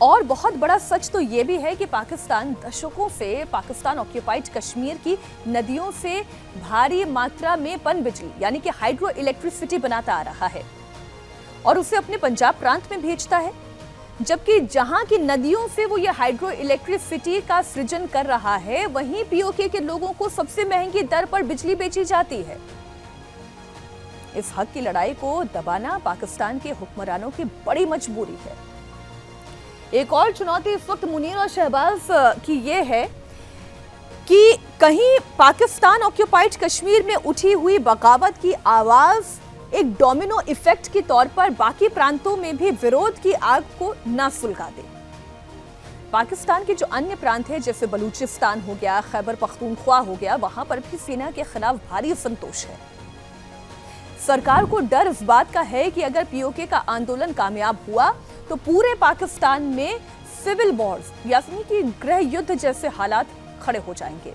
और बहुत बड़ा सच तो ये भी है कि पाकिस्तान दशकों से पाकिस्तान ऑक्यूपाइड कश्मीर की नदियों से भारी मात्रा में पन बिजली यानी कि हाइड्रो इलेक्ट्रिसिटी बनाता आ रहा है और उसे अपने पंजाब प्रांत में भेजता है, जबकि जहां की नदियों से वो ये हाइड्रो इलेक्ट्रिसिटी का सृजन कर रहा है वहीं पीओके के लोगों को सबसे महंगी दर पर बिजली बेची जाती है। इस हक की लड़ाई को दबाना पाकिस्तान के हुक्मरानों की बड़ी मजबूरी है। एक और चुनौती इस वक्त मुनीर और शहबाज की ये है कि कहीं पाकिस्तान ऑक्यूपाइड कश्मीर में उठी हुई बगावत की आवाज एक डोमिनो इफेक्ट के तौर पर बाकी प्रांतों में भी विरोध की आग को न सुलगा दे। पाकिस्तान के जो अन्य प्रांत हैं जैसे बलूचिस्तान हो गया, खैबर पख्तूनख्वा हो गया, वहां पर भी सेना के खिलाफ भारी संतोष है। सरकार को डर इस बात का है कि अगर पीओके का आंदोलन कामयाब हुआ तो पूरे पाकिस्तान में सिविल वॉर्स यानी कि गृह युद्ध जैसे हालात खड़े हो जाएंगे।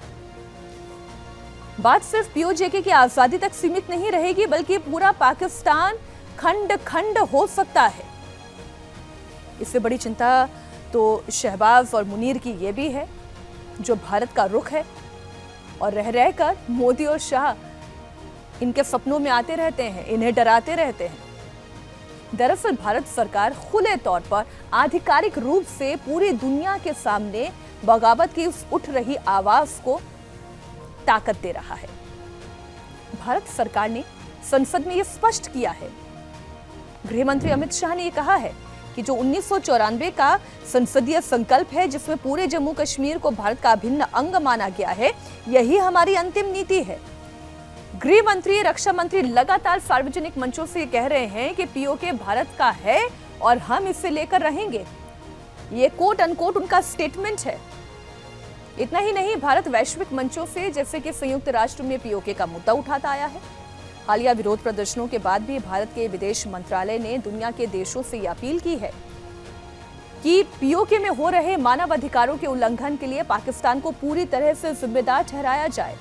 बात सिर्फ पीओजे की आजादी तक सीमित नहीं रहेगी बल्कि पूरा पाकिस्तान खंड खंड हो सकता है। इससे बड़ी चिंता तो शहबाज और मुनीर की यह भी है जो भारत का रुख है और रह रहकर मोदी और शाह इनके सपनों में आते रहते हैं, इन्हें डराते रहते हैं। दरअसल भारत सरकार खुले तौर पर आधिकारिक रूप से पूरी दुनिया के सामने बगावत की उस उठ रही आवाज को ताकत दे रहा है। भारत सरकार ने संसद में यह स्पष्ट किया है। गृह मंत्री अमित शाह ने यह कहा है कि जो 1994 का संसदीय संकल्प है जिसमें पूरे जम्मू कश्मीर को भारत का अभिन्न अंग माना गया है, यही हमारी अंतिम नीति है। गृह मंत्री, रक्षा मंत्री लगातार सार्वजनिक मंचों से कह रहे हैं कि पीओके भारत का है और हम इसे लेकर रहेंगे। ये कोट अनकोट उनका स्टेटमेंट है। इतना ही नहीं, भारत वैश्विक मंचों से जैसे कि संयुक्त राष्ट्र में पीओके का मुद्दा उठाता आया है। हालिया विरोध प्रदर्शनों के बाद भी भारत के विदेश मंत्रालय ने दुनिया के देशों से यह अपील की है कि पीओके में हो रहे मानव अधिकारों के उल्लंघन के लिए पाकिस्तान को पूरी तरह से जिम्मेदार ठहराया जाए।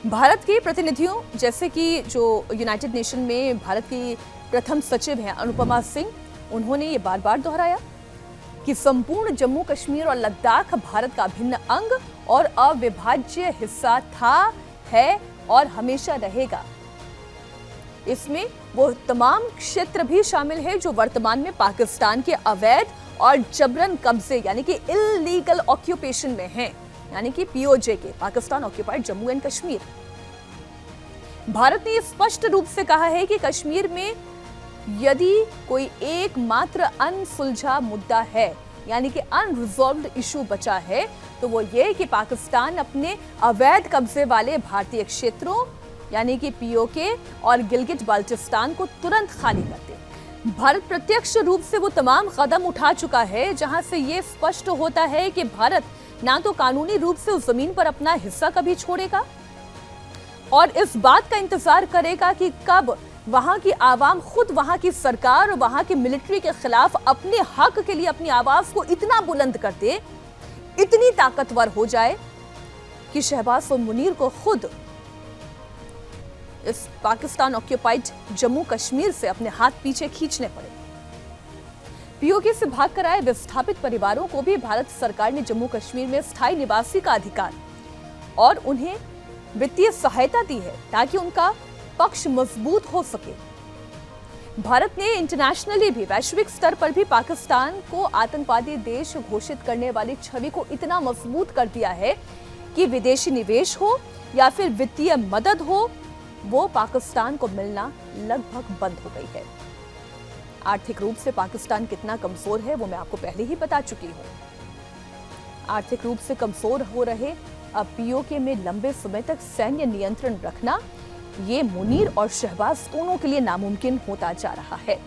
भारत के प्रतिनिधियों जैसे कि जो यूनाइटेड नेशन में भारत की प्रथम सचिव हैं अनुपमा सिंह, उन्होंने ये बार बार दोहराया कि संपूर्ण जम्मू कश्मीर और लद्दाख भारत का अभिन्न अंग और अविभाज्य हिस्सा था, है और हमेशा रहेगा। इसमें वो तमाम क्षेत्र भी शामिल है जो वर्तमान में पाकिस्तान के अवैध और जबरन कब्जे यानी कि इल्लीगल ऑक्यूपेशन में हैं, यानी कि पीओजे के, पाकिस्तान ऑक्यूपाइड जम्मू एंड कश्मीर। भारत ने स्पष्ट रूप से कहा है कि कश्मीर में यदि कोई एकमात्र अनसुलझा मुद्दा है यानी कि अनरिजॉल्व्ड इशू बचा है तो वो ये कि पाकिस्तान अपने अवैध कब्जे वाले भारतीय क्षेत्रों यानी कि पीओके और गिलगिट बाल्टिस्तान को तुरंत खाली कर दे। भारत प्रत्यक्ष रूप से वो तमाम कदम उठा चुका है जहां से ये स्पष्ट होता है कि भारत ना तो कानूनी रूप से उस जमीन पर अपना हिस्सा कभी छोड़ेगा और इस बात का इंतजार करेगा कि कब वहां की आवाम खुद वहां की सरकार और वहां की मिलिट्री के खिलाफ अपने हक के लिए अपनी आवाज को इतना बुलंद कर दे, इतनी ताकतवर हो जाए कि शहबाज और मुनीर को खुद इस पाकिस्तान ऑक्यूपाइड जम्मू कश्मीर से अपने हाथ पीछे खींचने पड़े। पीओके से भागकर आए विस्थापित परिवारों को भी भारत सरकार ने जम्मू कश्मीर में स्थायी निवासी का अधिकार और उन्हें वित्तीय सहायता दी है ताकि उनका पक्ष मजबूत हो सके। भारत ने इंटरनेशनली भी, वैश्विक स्तर पर भी पाकिस्तान को आतंकवादी देश घोषित करने वाली छवि को इतना मजबूत कर दिया है कि विदेशी निवेश हो या फिर वित्तीय मदद हो, वो पाकिस्तान को मिलना लगभग बंद हो गई है। आर्थिक रूप से पाकिस्तान कितना कमजोर है वो मैं आपको पहले ही बता चुकी हूं। आर्थिक रूप से कमजोर हो रहे अब पीओके में लंबे समय तक सैन्य नियंत्रण रखना ये मुनीर और शहबाज दोनों के लिए नामुमकिन होता जा रहा है।